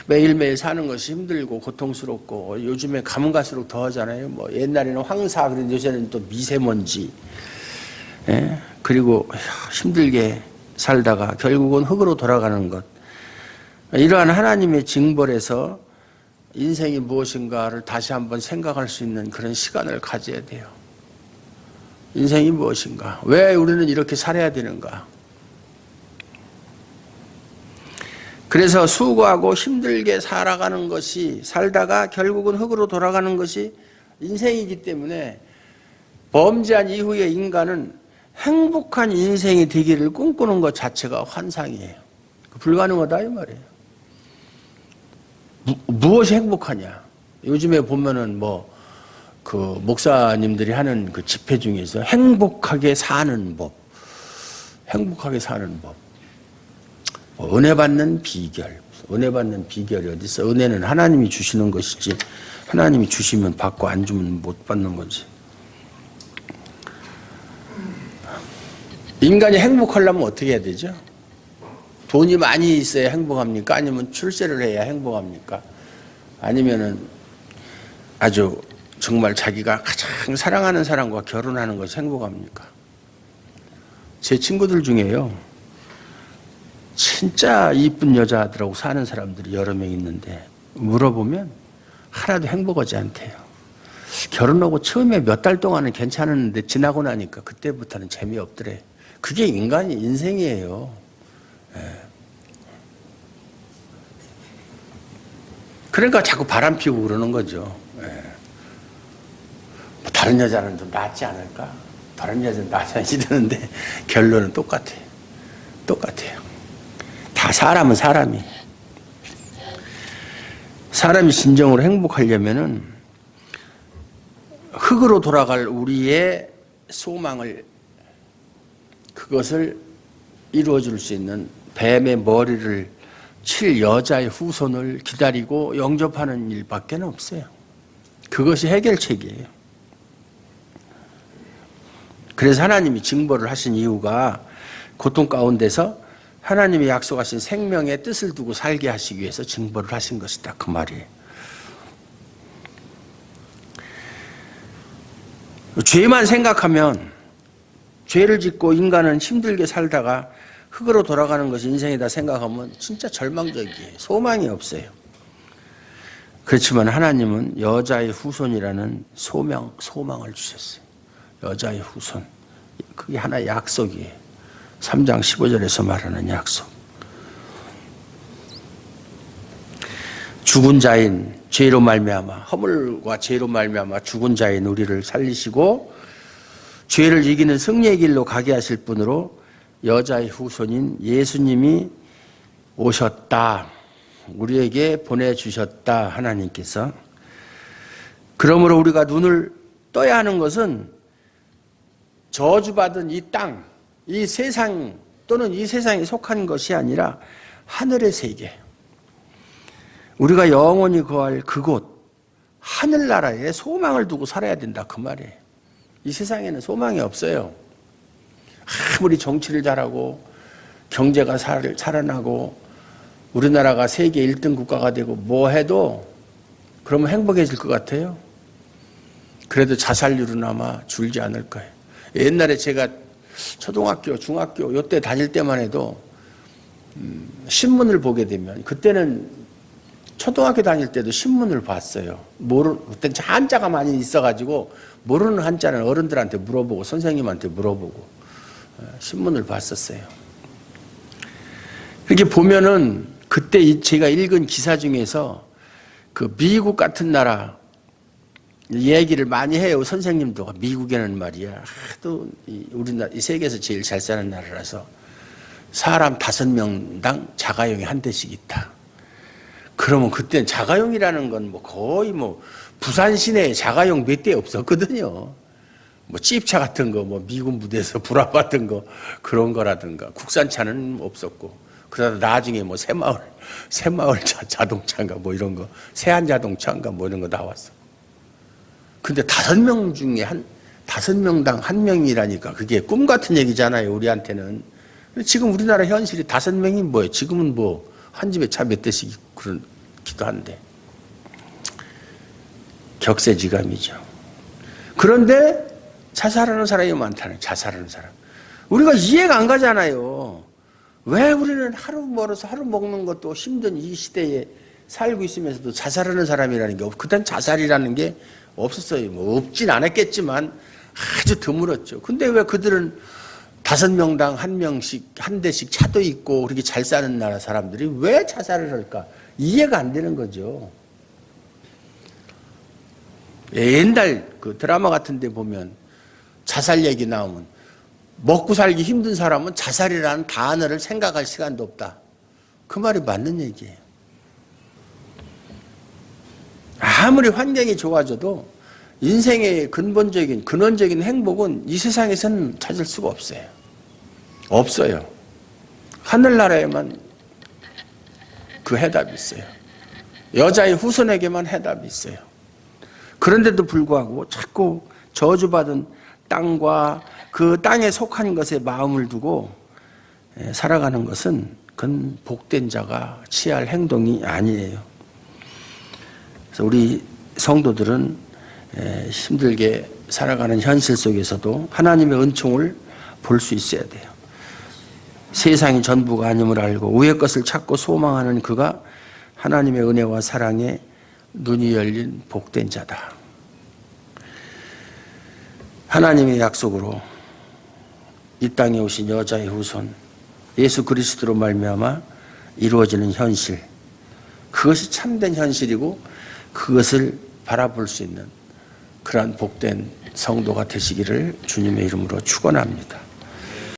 매일매일 사는 것이 힘들고 고통스럽고, 요즘에 가면 갈수록 더하잖아요. 뭐 옛날에는 황사, 그런데 요새는 또 미세먼지, 그리고 힘들게 살다가 결국은 흙으로 돌아가는 것. 이러한 하나님의 징벌에서 인생이 무엇인가를 다시 한번 생각할 수 있는 그런 시간을 가져야 돼요. 인생이 무엇인가? 왜 우리는 이렇게 살아야 되는가? 그래서 수고하고 힘들게 살아가는 것이, 살다가 결국은 흙으로 돌아가는 것이 인생이기 때문에 범죄한 이후에 인간은 행복한 인생이 되기를 꿈꾸는 것 자체가 환상이에요. 불가능하다 이 말이에요. 무엇이 행복하냐? 요즘에 보면은 그 목사님들이 하는 그 집회 중에서 행복하게 사는 법, 행복하게 사는 법, 은혜 받는 비결, 은혜 받는 비결이 어디 있어? 은혜는 하나님이 주시는 것이지, 하나님이 주시면 받고 안 주면 못 받는 거지. 인간이 행복하려면 어떻게 해야 되죠? 돈이 많이 있어야 행복합니까? 아니면 출세를 해야 행복합니까? 아니면은 아주 정말 자기가 가장 사랑하는 사람과 결혼하는 것이 행복합니까? 제 친구들 중에요, 진짜 이쁜 여자들하고 사는 사람들이 여러 명 있는데 물어보면 하나도 행복하지 않대요. 결혼하고 처음에 몇 달 동안은 괜찮았는데 지나고 나니까 그때부터는 재미없더래. 그게 인간의 인생이에요. 그러니까 자꾸 바람 피우고 그러는 거죠. 다른 여자는 좀 낫지 않을까? 다른 여자는 낫지 않지 이러는데 결론은 똑같아요. 똑같아요. 다 사람은 사람이 진정으로 행복하려면은 흙으로 돌아갈 우리의 소망을, 그것을 이루어줄 수 있는 뱀의 머리를 칠 여자의 후손을 기다리고 영접하는 일밖에 없어요. 그것이 해결책이에요. 그래서 하나님이 징벌을 하신 이유가 고통 가운데서 하나님이 약속하신 생명의 뜻을 두고 살게 하시기 위해서 징벌을 하신 것이다, 그 말이에요. 죄만 생각하면, 죄를 짓고 인간은 힘들게 살다가 흙으로 돌아가는 것이 인생이다 생각하면 진짜 절망적이에요. 소망이 없어요. 그렇지만 하나님은 여자의 후손이라는 소망을 주셨어요. 여자의 후손. 그게 하나의 약속이에요. 3장 15절에서 말하는 약속. 죽은 자인 죄로 말미암아, 허물과 죄로 말미암아 죽은 자인 우리를 살리시고 죄를 이기는 승리의 길로 가게 하실 분으로 여자의 후손인 예수님이 오셨다. 우리에게 보내주셨다. 하나님께서. 그러므로 우리가 눈을 떠야 하는 것은 저주받은 이 땅, 이 세상 또는 이 세상에 속한 것이 아니라 하늘의 세계, 우리가 영원히 거할 그곳 하늘나라에 소망을 두고 살아야 된다 그 말이에요. 이 세상에는 소망이 없어요. 아무리 정치를 잘하고 경제가 살아나고 우리나라가 세계 1등 국가가 되고 뭐 해도 그러면 행복해질 것 같아요? 그래도 자살률은 아마 줄지 않을 거예요. 옛날에 제가 초등학교, 중학교 요때 다닐 때만 해도 신문을 보게 되면, 그때는 초등학교 다닐 때도 신문을 봤어요. 그때 한자가 많이 있어가지고 모르는 한자는 어른들한테 물어보고 선생님한테 물어보고 신문을 봤었어요. 이렇게 보면은 그때 제가 읽은 기사 중에서 그 미국 같은 나라 얘기를 많이 해요. 선생님도 미국에는 말이야, 하도 우리나라 이 세계에서 제일 잘 사는 나라라서 사람 5명당 자가용이 한 대씩 있다. 그러면 그때는 자가용이라는 건 뭐 거의 뭐 부산 시내에 자가용 몇 대 없었거든요. 뭐 찝차 같은 거, 뭐 미군 부대에서 불화 받은 거 그런 거라든가 국산차는 없었고, 그러다 나중에 뭐 새마을 자동차인가 뭐 이런 거, 세안 자동차인가 뭐 이런 거 나왔어. 근데 5명 중에 5명당 1명이라니까 그게 꿈 같은 얘기잖아요, 우리한테는. 지금 우리나라 현실이 5명이 뭐예요? 지금은 뭐 한 집에 차 몇 대씩 그렇기도 한데. 격세지감이죠. 그런데 자살하는 사람이 많다는, 자살하는 사람. 우리가 이해가 안 가잖아요. 왜 우리는 하루 멀어서 하루 먹는 것도 힘든 이 시대에 살고 있으면서도 자살하는 사람이라는 게 그땐 자살이라는 게 없었어요. 뭐 없진 않았겠지만 아주 드물었죠. 근데 왜 그들은 5명당 1명씩 한 대씩 차도 있고 그렇게 잘 사는 나라 사람들이 왜 자살을 할까? 이해가 안 되는 거죠. 옛날 그 드라마 같은 데 보면 자살 얘기 나오면 먹고 살기 힘든 사람은 자살이라는 단어를 생각할 시간도 없다. 그 말이 맞는 얘기예요. 아무리 환경이 좋아져도 인생의 근원적인 행복은 이 세상에서는 찾을 수가 없어요. 없어요. 하늘나라에만 그 해답이 있어요. 여자의 후손에게만 해답이 있어요. 그런데도 불구하고 자꾸 저주받은 땅과 그 땅에 속한 것에 마음을 두고 살아가는 것은 그건 복된 자가 취할 행동이 아니에요. 그래서 우리 성도들은 힘들게 살아가는 현실 속에서도 하나님의 은총을 볼 수 있어야 돼요. 세상이 전부가 아님을 알고 위의 것을 찾고 소망하는 그가 하나님의 은혜와 사랑에 눈이 열린 복된 자다. 하나님의 약속으로 이 땅에 오신 여자의 후손 예수 그리스도로 말미암아 이루어지는 현실, 그것이 참된 현실이고 그것을 바라볼 수 있는 그러한 복된 성도가 되시기를 주님의 이름으로 축원합니다.